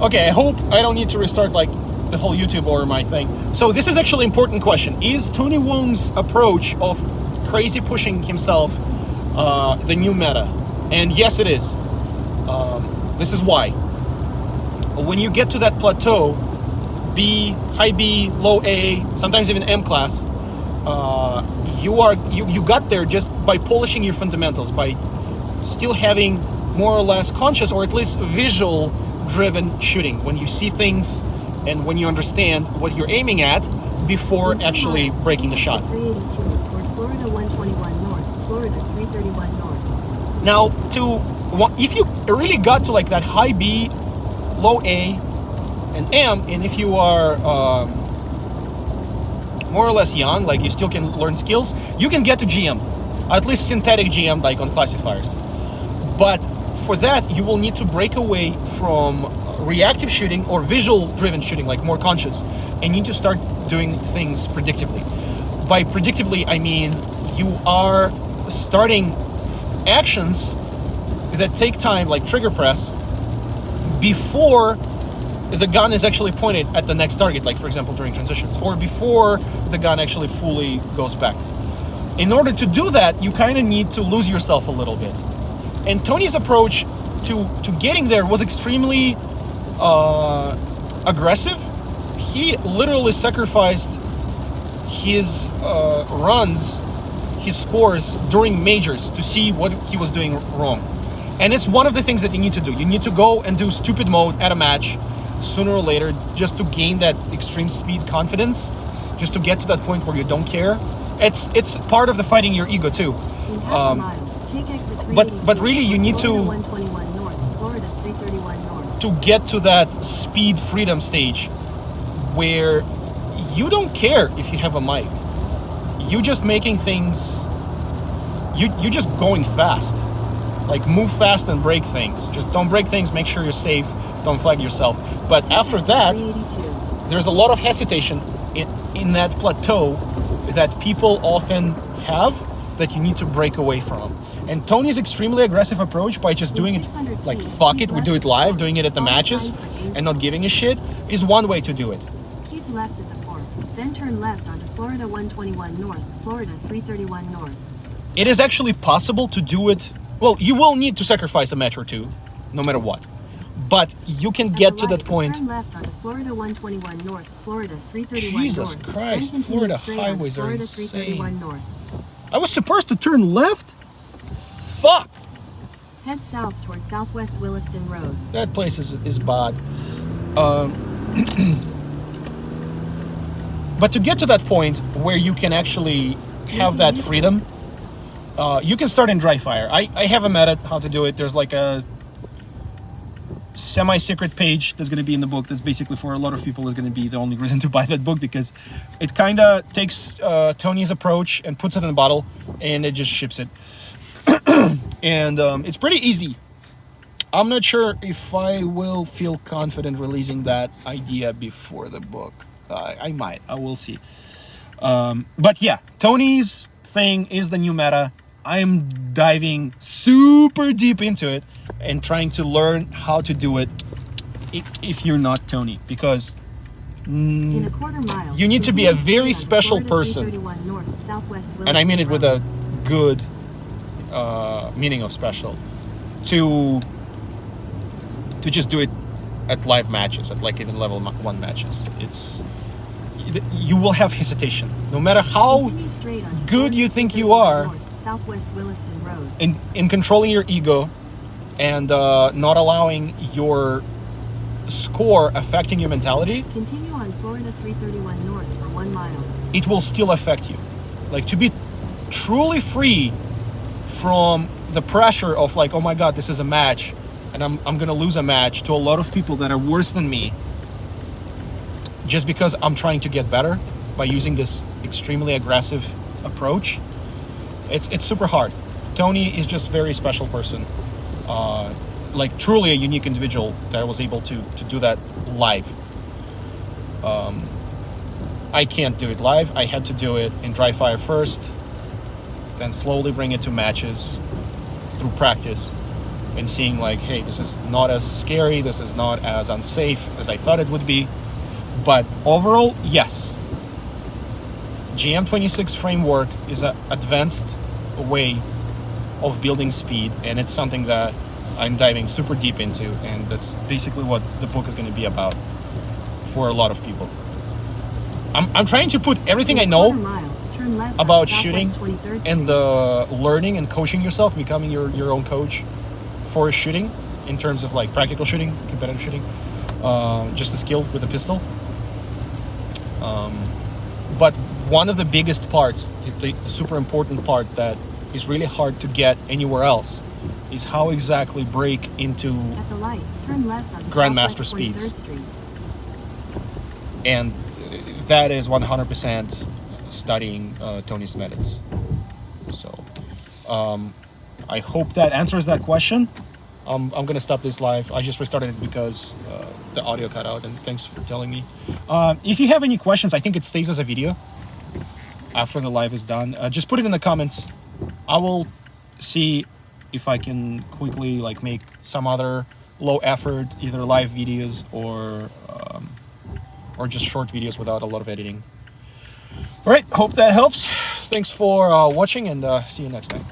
Okay, I hope I don't need to restart like the whole YouTube or my thing. So this is actually an important question. Is Tony Wong's approach of crazy pushing himself the new meta? And yes, it is. This is why. When you get to that plateau, B, high B, low A, sometimes even M class, you got there just by polishing your fundamentals, by still having more or less conscious or at least visual driven shooting, when you see things and when you understand what you're aiming at before actually breaking the shot. 382 toward Florida 121 north, Florida 331 north. Now, if you really got to like that high B, low A, and M, and if you are more or less young, like you still can learn skills, you can get to GM, at least synthetic GM, like on classifiers. But for that, you will need to break away from reactive shooting or visual driven shooting, like more conscious, and need to start doing things predictably. By predictably, I mean you are starting actions that take time, like trigger press, before the gun is actually pointed at the next target, like for example during transitions, or before the gun actually fully goes back. In order to do that, you kind of need to lose yourself a little bit. And Tony's approach to getting there was extremely aggressive. He literally sacrificed his runs, his scores during majors to see what he was doing wrong. And it's one of the things that you need to do. You need to go and do stupid mode at a match sooner or later, just to gain that extreme speed confidence, just to get to that point where you don't care. It's part of the fighting your ego too. But really you need to get to that speed freedom stage where you don't care if you have a mic. You just making things, you just going fast. Like move fast and break things. Just don't break things, make sure you're safe, don't flag yourself. But after that, there's a lot of hesitation in that plateau that people often have that you need to break away from. And Tony's extremely aggressive approach by just doing it like fuck it, we do it live, doing it at the matches and not giving a shit is one way to do it. Keep left at the port, then turn left onto Florida 121 north, Florida 331 north. It is actually possible to do it. Well, you will need to sacrifice a match or two, no matter what. But you can get to that point. Turn left onto Florida 121 north, Florida 331 Jesus north. Christ, Florida highways are Florida insane. 331 north. I was supposed to turn left? Fuck! Head south toward Southwest Williston Road. That place is bad. But to get to that point where you can actually have that freedom, you can start in dry fire. I have a method how to do it. There's like a semi-secret page that's going to be in the book that's basically for a lot of people is going to be the only reason to buy that book, because it kind of takes Tony's approach and puts it in a bottle and it just ships it. And it's pretty easy. I'm not sure if I will feel confident releasing that idea before the book. I might. I will see. But yeah, Tony's thing is the new meta. I'm diving super deep into it and trying to learn how to do it if you're not Tony, because in a quarter mile, you need to be a very special person, and I mean it with a good meaning of special, to just do it at live matches, at like even level 1 matches. You will have hesitation no matter how good you think you are Southwest Williston Road. in controlling your ego and not allowing your score affecting your mentality. Continue on Florida 331 north for 1 mile. It will still affect you. Like, to be truly free from the pressure of like, oh my god, this is a match and I'm gonna lose a match to a lot of people that are worse than me just because I'm trying to get better by using this extremely aggressive approach. It's super hard. Tony is just a very special person, like truly a unique individual that was able to do that live. I can't do it live. I had to do it in dry fire first, then slowly bring it to matches through practice, and seeing like, hey, this is not as scary, this is not as unsafe as I thought it would be. But overall, yes, GM26 framework is an advanced way of building speed, and it's something that I'm diving super deep into, and that's basically what the book is going to be about for a lot of people. I'm trying to put everything I know about shooting and learning and coaching yourself, becoming your own coach for shooting, in terms of like practical shooting, competitive shooting, just a skill with a pistol. But one of the biggest parts, the super important part that is really hard to get anywhere else, is how exactly break into At the light, turn left on Grandmaster Southwest 23rd speeds. Street. And that is 100% studying Tony's methods. So I hope that answers that question. I'm gonna stop this live. I just restarted it because the audio cut out, and thanks for telling me. If you have any questions, I think it stays as a video after the live is done. Just put it in the comments. I will see if I can quickly like make some other low effort, either live videos or just short videos without a lot of editing. All right, hope that helps. Thanks for watching, and see you next time.